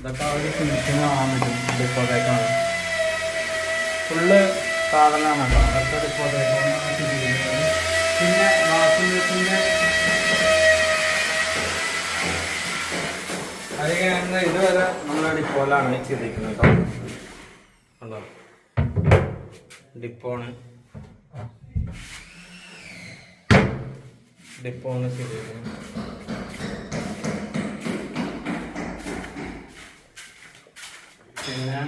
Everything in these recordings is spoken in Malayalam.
ഇതൊക്കെ ഒരു ഫിനിഷിങ് ആവാൻ പറ്റും. ഡിപ്പോട്ടേക്കാണ് ഫുള്ള് സാധനമാണ് കേട്ടോ. അതൊക്കെ ഡിപ്പോട്ടേക്കാണ്. പിന്നെ വാഷിംഗ് അതിന് ഇതുവരെ നമ്മൾ ഡിപ്പോയിലാണ് ചെയ്തിരിക്കുന്നത് കേട്ടോ. കണ്ടോ, ഡിപ്പോണ് ചെയ്തിരിക്കുന്നത്. പിന്നെ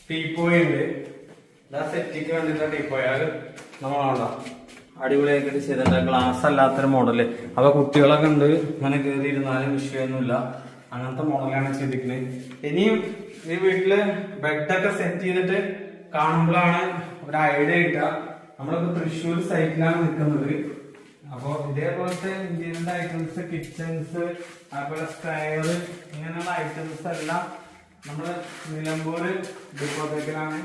ടീപ്പോയി ഉണ്ട്. സെറ്റിക്ക് വേണ്ടിയിട്ടുള്ള ടീപ്പോയി. അത് നമ്മളാണോ അടിപൊളിയാക്കിയിട്ട് ചെയ്തിട്ടുണ്ട്. ഗ്ലാസ് അല്ലാത്തൊരു മോഡല്. അപ്പൊ കുട്ടികളൊക്കെ ഉണ്ട്, ഇങ്ങനെ കയറി ഇരുന്നാലും വിഷയമൊന്നുമില്ല. അങ്ങനത്തെ മോഡലാണ് ചെയ്തിരിക്കുന്നത്. ഇനിയും ഈ വീട്ടില് ബെഡൊക്കെ സെറ്റ് ചെയ്തിട്ട് കാണുമ്പോഴാണ് ഒരു ഐഡിയ കിട്ടുക. നമ്മളിപ്പോ തൃശ്ശൂർ സൈറ്റിലാണ് നിൽക്കുന്നത്. അപ്പൊ ഇതേപോലത്തെ ഇന്ത്യയുടെ ഐറ്റംസ്, കിച്ചൺസ്, അതുപോലെ സ്റ്റയർ, ഇങ്ങനെയുള്ള ഐറ്റംസ് എല്ലാം നമ്മള് നിലമ്പൂര് ഡിപ്പോട്ടേക്കിലാണ്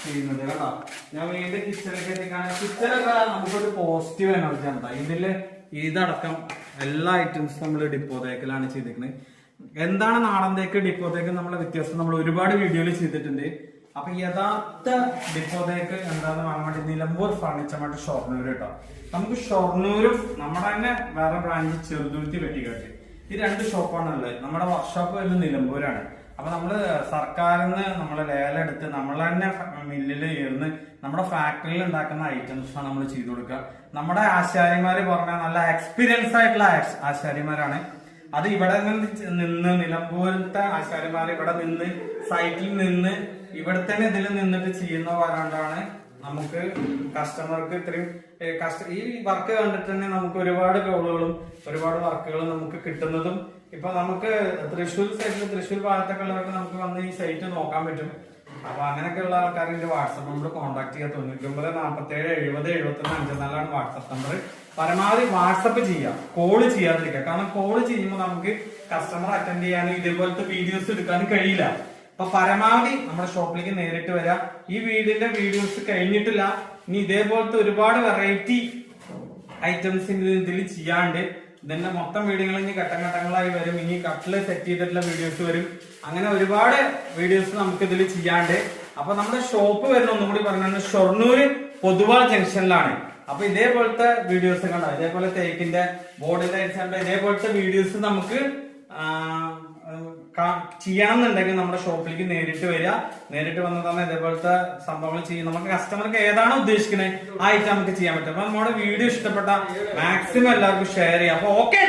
ചെയ്യുന്നത് കേട്ടോ. ഞാൻ വീണ്ടും കിച്ചണിലേക്ക് എത്തിക്കാണ്. കിച്ചണൊക്കെ നമുക്കൊരു പോസിറ്റീവ് എനർജി ആണ്. ഇതില് ഇതടക്കം എല്ലാ ഐറ്റംസും നമ്മൾ ഡിപ്പോട്ടേക്കിലാണ് ചെയ്തിരിക്കുന്നത്. എന്താണ് നാടൻ തേക്ക് ഡിപ്പോട്ടേക്ക് നമ്മളെ വ്യത്യാസം നമ്മൾ ഒരുപാട് വീഡിയോയിൽ ചെയ്തിട്ടുണ്ട്. അപ്പൊ യഥാർത്ഥ ഡിപ്പോട്ടേക്ക് എന്താന്ന് പറയാൻ വേണ്ടി നിലമ്പൂർ ഫർണിച്ചർ മാർട്ട് ഷൊർണൂർ കേട്ടോ. നമുക്ക് ഷൊർണൂരും നമ്മുടെ തന്നെ വേറെ ബ്രാഞ്ച് ചെറുതുരുത്തി വെട്ടിക്കാട്ട്, ഈ രണ്ട് ഷോപ്പാണ് ഉള്ളത്. നമ്മുടെ വർക്ക്ഷോപ്പ് വരുന്നത് നിലമ്പൂരാണ്. അപ്പൊ നമ്മള് സർക്കാരിൽ നിന്ന് നമ്മള് ലേലെടുത്ത് നമ്മൾ തന്നെ മില്ലിൽ ഇരുന്ന് നമ്മുടെ ഫാക്ടറിയിൽ ഉണ്ടാക്കുന്ന ഐറ്റംസ് ആണ് നമ്മൾ ചെയ്തു കൊടുക്കുക. നമ്മുടെ ആശാരിമാര് പറഞ്ഞ നല്ല എക്സ്പീരിയൻസ് ആയിട്ടുള്ള ആശാരിമാരാണ്. അത് ഇവിടെ നിന്ന് നിലമ്പൂരത്തെ ആശാരിമാര് ഇവിടെ നിന്ന് സൈറ്റിൽ നിന്ന് ഇവിടെ തന്നെ ഇതിൽ നിന്നിട്ട് ചെയ്യുന്നവരാണ്ടാണ് നമുക്ക് കസ്റ്റമർക്ക് ഇത്രയും ഈ വർക്ക് കണ്ടിട്ട് തന്നെ നമുക്ക് ഒരുപാട് കോളുകളും ഒരുപാട് വർക്കുകളും നമുക്ക് കിട്ടുന്നതും. ഇപ്പൊ നമുക്ക് തൃശ്ശൂർ സൈറ്റിൽ തൃശ്ശൂർ ഭാഗത്തൊക്കെ ഉള്ളവർക്ക് നമുക്ക് വന്ന് ഈ സൈറ്റ് നോക്കാൻ പറ്റും. അപ്പൊ അങ്ങനെയൊക്കെയുള്ള ആൾക്കാരുടെ വാട്സപ്പ് നമ്പർ കോൺടാക്ട് ചെയ്യാം. 99 47 70 71 54 വാട്സപ്പ് നമ്പർ. പരമാവധി വാട്സപ്പ് ചെയ്യാം, കോള് ചെയ്യാതിരിക്കുക. കാരണം കോള് ചെയ്യുമ്പോൾ നമുക്ക് കസ്റ്റമർ അറ്റൻഡ് ചെയ്യാനും ഇതേപോലത്തെ വീഡിയോസ് എടുക്കാനും കഴിയില്ല. അപ്പൊ പരമാവധി നമ്മുടെ ഷോപ്പിലേക്ക് നേരിട്ട് വരാം. ഈ വീടിന്റെ വീഡിയോസ് കഴിഞ്ഞിട്ടില്ല, ഇനി ഇതേപോലത്തെ ഒരുപാട് വെറൈറ്റി ഐറ്റംസ് ഇതിൽ ചെയ്യാണ്ട്. ഇതിന്റെ മൊത്തം വീഡിയോകൾ ഇനി ഘട്ടങ്ങളായി വരും. ഇനി കട്ടില് സെറ്റ് ചെയ്തിട്ടുള്ള വീഡിയോസ് വരും. അങ്ങനെ ഒരുപാട് വീഡിയോസ് നമുക്ക് ഇതിൽ ചെയ്യാണ്ട്. അപ്പൊ നമ്മുടെ ഷോപ്പ് വരുന്ന ഒന്നും കൂടി പറഞ്ഞാൽ ഷൊർണൂര് പൊതുവാൾ ജംഗ്ഷനിലാണ്. അപ്പൊ ഇതേപോലത്തെ വീഡിയോസ് കണ്ടോ, ഇതേപോലെ തേക്കിന്റെ ബോർഡിന്റെ അടിച്ചാണ്ട് ഇതേപോലത്തെ വീഡിയോസ് നമുക്ക് ചെയ്യണമെന്നുണ്ടെങ്കിൽ നമ്മുടെ ഷോപ്പിലേക്ക് നേരിട്ട് വരിക. നേരിട്ട് വന്നാൽ തന്നെ ഇതേപോലത്തെ സംഭവങ്ങൾ ചെയ്യും. നമുക്ക് കസ്റ്റമർക്ക് ഏതാണോ ഉദ്ദേശിക്കുന്നത് ആ ഐറ്റം നമുക്ക് ചെയ്യാൻ പറ്റും. അപ്പൊ നമ്മുടെ വീഡിയോ ഇഷ്ടപ്പെട്ട മാക്സിമം എല്ലാവർക്കും ഷെയർ ചെയ്യാം. അപ്പൊ ഓക്കെ.